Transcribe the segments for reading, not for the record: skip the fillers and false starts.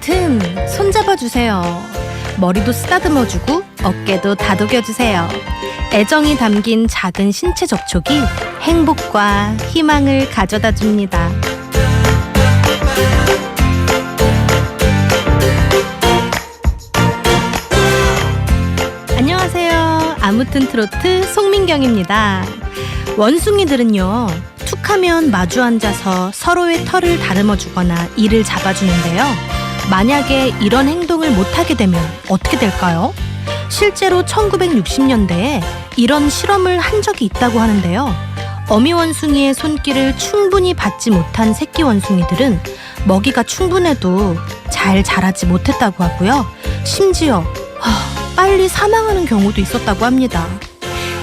아무튼 손잡아주세요. 머리도 쓰다듬어주고 어깨도 다독여주세요. 애정이 담긴 작은 신체 접촉이 행복과 희망을 가져다 줍니다. 안녕하세요. 아무튼 트로트 송민경입니다. 원숭이들은요, 툭하면 마주 앉아서 서로의 털을 다듬어주거나 이를 잡아주는데요. 만약에 이런 행동을 못하게 되면 어떻게 될까요? 실제로 1960년대에 이런 실험을 한 적이 있다고 하는데요. 어미 원숭이의 손길을 충분히 받지 못한 새끼 원숭이들은 먹이가 충분해도 잘 자라지 못했다고 하고요. 심지어 빨리 사망하는 경우도 있었다고 합니다.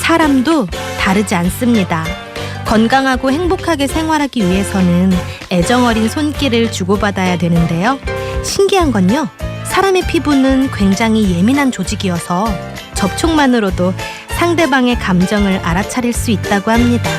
사람도 다르지 않습니다. 건강하고 행복하게 생활하기 위해서는 애정어린 손길을 주고받아야 되는데요. 신기한 건요, 사람의 피부는 굉장히 예민한 조직이어서 접촉만으로도 상대방의 감정을 알아차릴 수 있다고 합니다.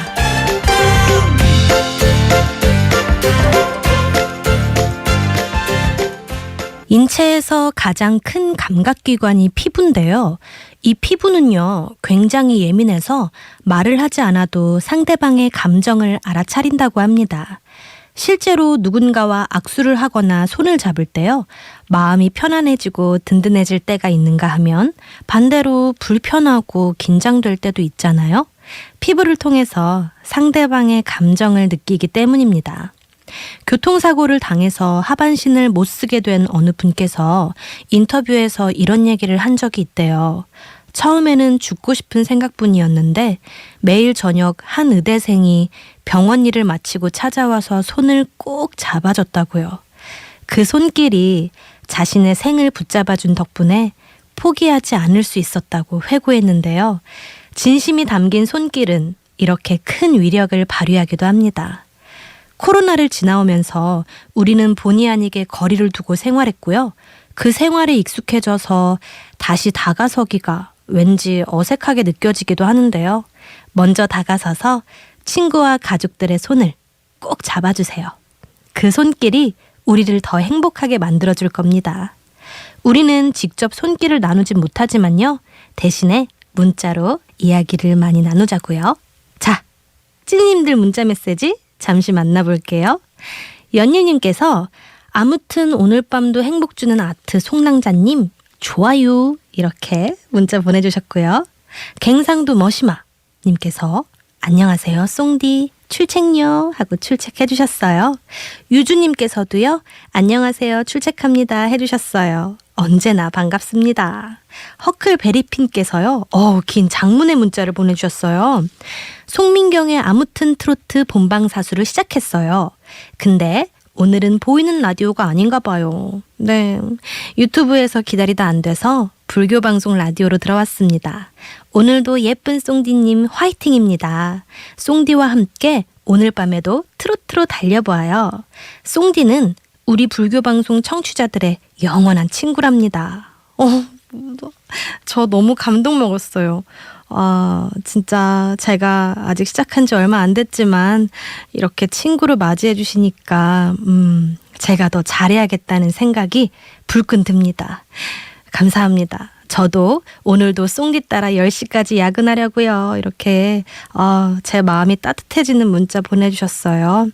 인체에서 가장 큰 감각기관이 피부인데요. 이 피부는요, 굉장히 예민해서 말을 하지 않아도 상대방의 감정을 알아차린다고 합니다. 실제로 누군가와 악수를 하거나 손을 잡을 때요, 마음이 편안해지고 든든해질 때가 있는가 하면 반대로 불편하고 긴장될 때도 있잖아요. 피부를 통해서 상대방의 감정을 느끼기 때문입니다. 교통사고를 당해서 하반신을 못 쓰게 된 어느 분께서 인터뷰에서 이런 얘기를 한 적이 있대요. 처음에는 죽고 싶은 생각뿐이었는데 매일 저녁 한 의대생이 병원 일을 마치고 찾아와서 손을 꼭 잡아줬다고요. 그 손길이 자신의 생을 붙잡아준 덕분에 포기하지 않을 수 있었다고 회고했는데요. 진심이 담긴 손길은 이렇게 큰 위력을 발휘하기도 합니다. 코로나를 지나오면서 우리는 본의 아니게 거리를 두고 생활했고요. 그 생활에 익숙해져서 다시 다가서기가 왠지 어색하게 느껴지기도 하는데요. 먼저 다가서서 친구와 가족들의 손을 꼭 잡아주세요. 그 손길이 우리를 더 행복하게 만들어줄 겁니다. 우리는 직접 손길을 나누진 못하지만요. 대신에 문자로 이야기를 많이 나누자고요. 자, 찐님들 문자 메시지 잠시 만나볼게요. 연유님께서 아무튼 오늘 밤도 행복 주는 아트 송낭자님 좋아요 이렇게 문자 보내주셨고요. 갱상도 머시마 님께서 안녕하세요 송디 출첵요 하고 출첵해주셨어요. 유주님께서도요 안녕하세요 출첵합니다 해주셨어요. 언제나 반갑습니다. 허클베리핀께서요. 긴 장문의 문자를 보내주셨어요. 송민경의 아무튼 트로트 본방사수를 시작했어요. 근데 오늘은 보이는 라디오가 아닌가 봐요. 네, 유튜브에서 기다리다 안 돼서 불교 방송 라디오로 들어왔습니다. 오늘도 예쁜 송디님 화이팅입니다. 송디와 함께 오늘 밤에도 트로트로 달려보아요. 송디는 우리 불교 방송 청취자들의 영원한 친구랍니다. 저 너무 감동 먹었어요. 진짜 제가 아직 시작한 지 얼마 안 됐지만 이렇게 친구를 맞이해 주시니까 제가 더 잘해야겠다는 생각이 불끈 듭니다. 감사합니다. 저도 오늘도 송디 따라 10시까지 야근하려고요. 이렇게 제 마음이 따뜻해지는 문자 보내주셨어요.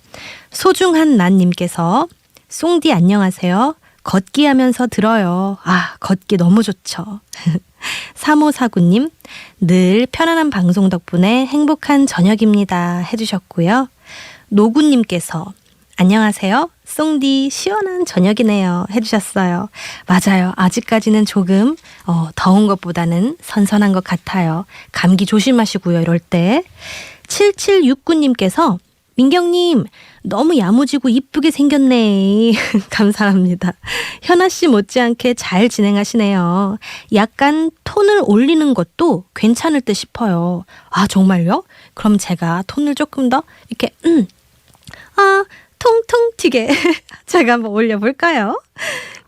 소중한 난님께서 송디 안녕하세요. 걷기 하면서 들어요. 걷기 너무 좋죠. 3549님 늘 편안한 방송 덕분에 행복한 저녁입니다 해주셨고요. 노구님께서 안녕하세요. 송디 시원한 저녁이네요 해주셨어요. 맞아요. 아직까지는 조금 더운 것보다는 선선한 것 같아요. 감기 조심하시고요. 이럴 때 7769님께서 민경님 너무 야무지고 이쁘게 생겼네. 감사합니다. 현아씨 못지않게 잘 진행하시네요. 약간 톤을 올리는 것도 괜찮을 듯 싶어요. 정말요? 그럼 제가 톤을 조금 더 이렇게 통통 튀게 제가 한번 올려볼까요?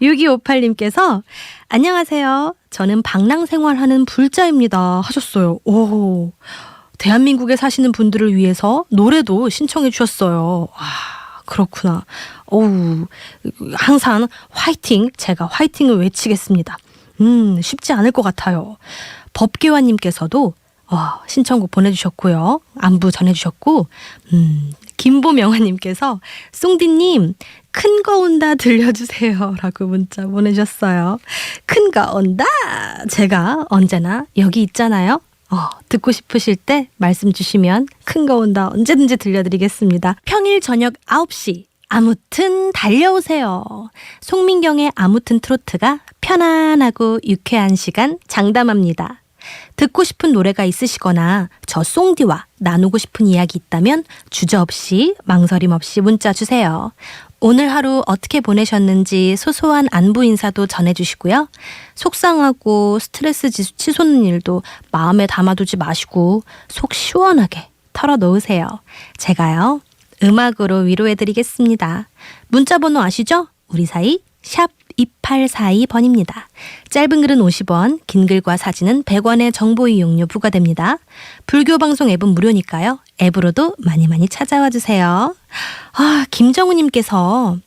6258님께서 안녕하세요. 저는 방랑 생활하는 불자입니다 하셨어요. 오, 대한민국에 사시는 분들을 위해서 노래도 신청해 주셨어요. 그렇구나. 어우, 항상 화이팅, 제가 화이팅을 외치겠습니다. 쉽지 않을 것 같아요. 법계화님께서도 신청곡 보내주셨고요. 안부 전해주셨고, 김보명화님께서 송디님 큰 거 온다 들려주세요 라고 문자 보내주셨어요. 큰 거 온다. 제가 언제나 여기 있잖아요. 듣고 싶으실 때 말씀 주시면 큰 거 온다 언제든지 들려드리겠습니다. 평일 저녁 9시 아무튼 달려오세요. 송민경의 아무튼 트로트가 편안하고 유쾌한 시간 장담합니다. 듣고 싶은 노래가 있으시거나 저 송디와 나누고 싶은 이야기 있다면 주저없이 망설임 없이 문자 주세요. 오늘 하루 어떻게 보내셨는지 소소한 안부 인사도 전해주시고요. 속상하고 스트레스 치솟는 일도 마음에 담아두지 마시고 속 시원하게 털어놓으세요. 제가요 음악으로 위로해드리겠습니다. 문자번호 아시죠? 우리 사이 샵 2842번입니다. 짧은 글은 50원, 긴 글과 사진은 100원의 정보 이용료 부과됩니다. 불교 방송 앱은 무료니까요. 앱으로도 많이 많이 찾아와 주세요. 김정우님께서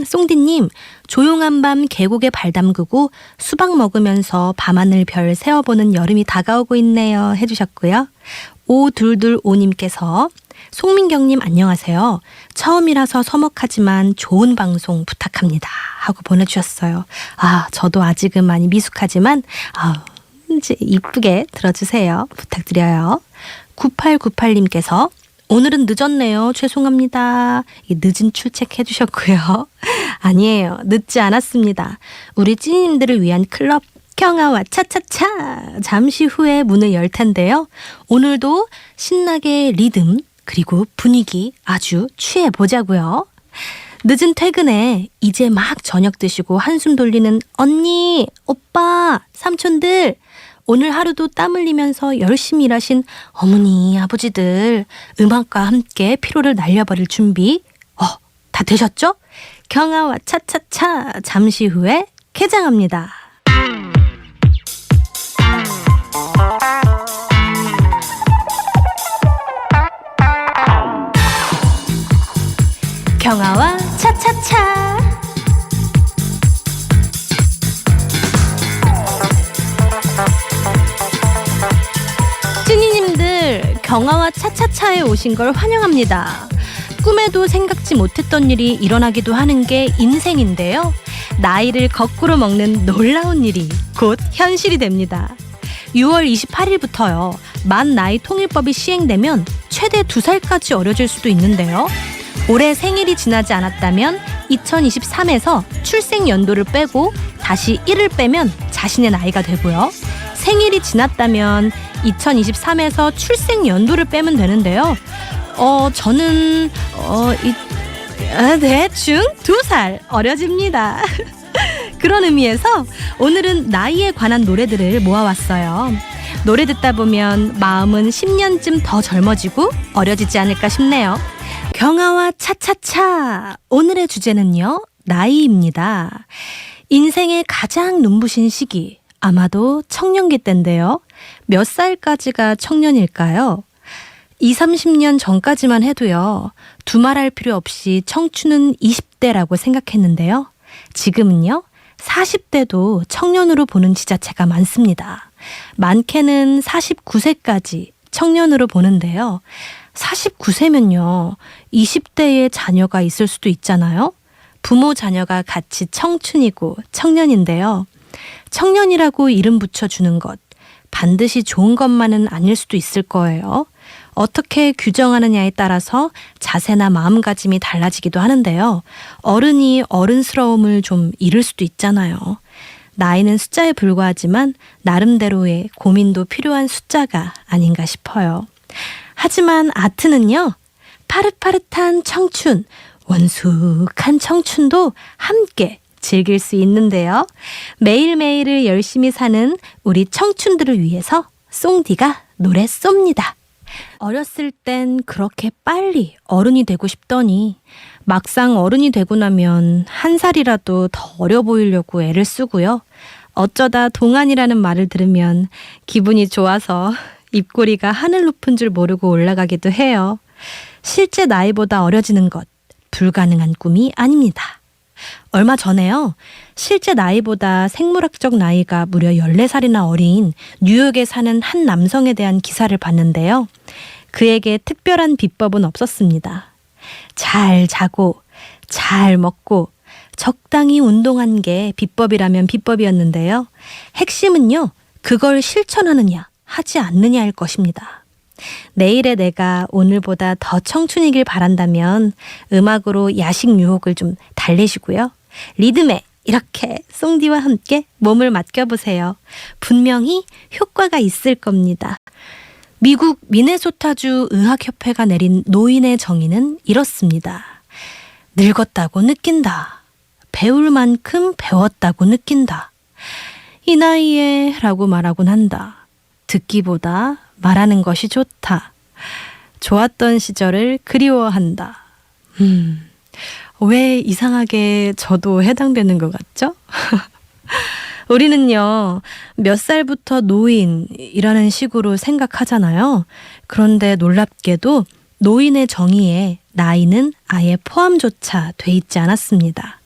송디님 조용한 밤 계곡에 발 담그고 수박 먹으면서 밤하늘 별 세어보는 여름이 다가오고 있네요 해주셨고요. 5225님께서 송민경님 안녕하세요. 처음이라서 서먹하지만 좋은 방송 부탁합니다 하고 보내주셨어요. 저도 아직은 많이 미숙하지만 이제 이쁘게 들어주세요. 부탁드려요. 9898님께서 오늘은 늦었네요. 죄송합니다. 늦은 출첵 해주셨고요. 아니에요. 늦지 않았습니다. 우리 찐님들을 위한 클럽 경아와 차차차 잠시 후에 문을 열 텐데요. 오늘도 신나게 리듬 그리고 분위기 아주 취해보자고요. 늦은 퇴근에 이제 막 저녁 드시고 한숨 돌리는 언니, 오빠, 삼촌들 오늘 하루도 땀 흘리면서 열심히 일하신 어머니, 아버지들 음악과 함께 피로를 날려버릴 준비 다 되셨죠? 경아와 차차차 잠시 후에 개장합니다. 경아와 차차차 찐이님들 경아와 차차차에 오신 걸 환영합니다. 꿈에도 생각지 못했던 일이 일어나기도 하는 게 인생인데요. 나이를 거꾸로 먹는 놀라운 일이 곧 현실이 됩니다. 6월 28일부터요. 만 나이 통일법이 시행되면 최대 2살까지 어려질 수도 있는데요. 올해 생일이 지나지 않았다면 2023에서 출생 연도를 빼고 다시 1을 빼면 자신의 나이가 되고요. 생일이 지났다면 2023에서 출생 연도를 빼면 되는데요. 저는 대충 2살 어려집니다. 그런 의미에서 오늘은 나이에 관한 노래들을 모아왔어요. 노래 듣다 보면 마음은 10년쯤 더 젊어지고 어려지지 않을까 싶네요. 경아와 차차차 오늘의 주제는요. 나이입니다. 인생의 가장 눈부신 시기 아마도 청년기 때인데요. 몇 살까지가 청년일까요? 20, 30년 전까지만 해도요. 두말할 필요 없이 청춘은 20대라고 생각했는데요. 지금은요. 40대도 청년으로 보는 지자체가 많습니다. 많게는 49세까지 청년으로 보는데요. 49세면요. 20대의 자녀가 있을 수도 있잖아요. 부모 자녀가 같이 청춘이고 청년인데요. 청년이라고 이름 붙여주는 것 반드시 좋은 것만은 아닐 수도 있을 거예요. 어떻게 규정하느냐에 따라서 자세나 마음가짐이 달라지기도 하는데요. 어른이 어른스러움을 좀 잃을 수도 있잖아요. 나이는 숫자에 불과하지만 나름대로의 고민도 필요한 숫자가 아닌가 싶어요. 하지만 아트는요. 파릇파릇한 청춘, 원숙한 청춘도 함께 즐길 수 있는데요. 매일매일을 열심히 사는 우리 청춘들을 위해서 송디가 노래 쏩니다. 어렸을 땐 그렇게 빨리 어른이 되고 싶더니 막상 어른이 되고 나면 한 살이라도 더 어려 보이려고 애를 쓰고요. 어쩌다 동안이라는 말을 들으면 기분이 좋아서 입꼬리가 하늘 높은 줄 모르고 올라가기도 해요. 실제 나이보다 어려지는 것 불가능한 꿈이 아닙니다. 얼마 전에요. 실제 나이보다 생물학적 나이가 무려 14살이나 어린 뉴욕에 사는 한 남성에 대한 기사를 봤는데요. 그에게 특별한 비법은 없었습니다. 잘 자고, 잘 먹고, 적당히 운동한 게 비법이라면 비법이었는데요. 핵심은요, 그걸 실천하느냐, 하지 않느냐일 것입니다. 내일의 내가 오늘보다 더 청춘이길 바란다면 음악으로 야식 유혹을 좀 달래시고요. 리듬에 이렇게 송디와 함께 몸을 맡겨보세요. 분명히 효과가 있을 겁니다. 미국 미네소타주 의학협회가 내린 노인의 정의는 이렇습니다. 늙었다고 느낀다. 배울 만큼 배웠다고 느낀다. 이 나이에 라고 말하곤 한다. 듣기보다 말하는 것이 좋다. 좋았던 시절을 그리워한다. 왜 이상하게 저도 해당되는 것 같죠? 우리는요, 몇 살부터 노인이라는 식으로 생각하잖아요. 그런데 놀랍게도 노인의 정의에 나이는 아예 포함조차 돼 있지 않았습니다.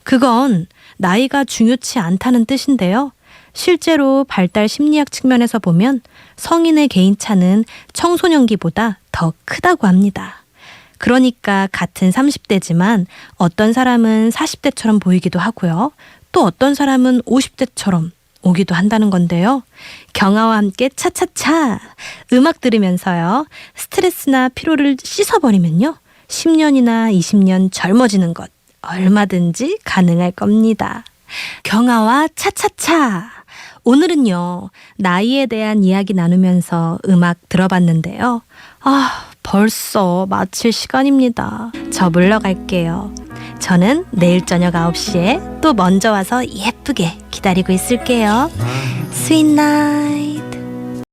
그건 나이가 중요치 않다는 뜻인데요. 실제로 발달 심리학 측면에서 보면 성인의 개인차는 청소년기보다 더 크다고 합니다. 그러니까 같은 30대지만 어떤 사람은 40대처럼 보이기도 하고요. 또 어떤 사람은 50대처럼 오기도 한다는 건데요. 경아와 함께 차차차 음악 들으면서요. 스트레스나 피로를 씻어버리면요. 10년이나 20년 젊어지는 것 얼마든지 가능할 겁니다. 경아와 차차차. 오늘은요, 나이에 대한 이야기 나누면서 음악 들어봤는데요. 벌써 마칠 시간입니다. 저 물러갈게요. 저는 내일 저녁 9시에 또 먼저 와서 예쁘게 기다리고 있을게요. Sweet night.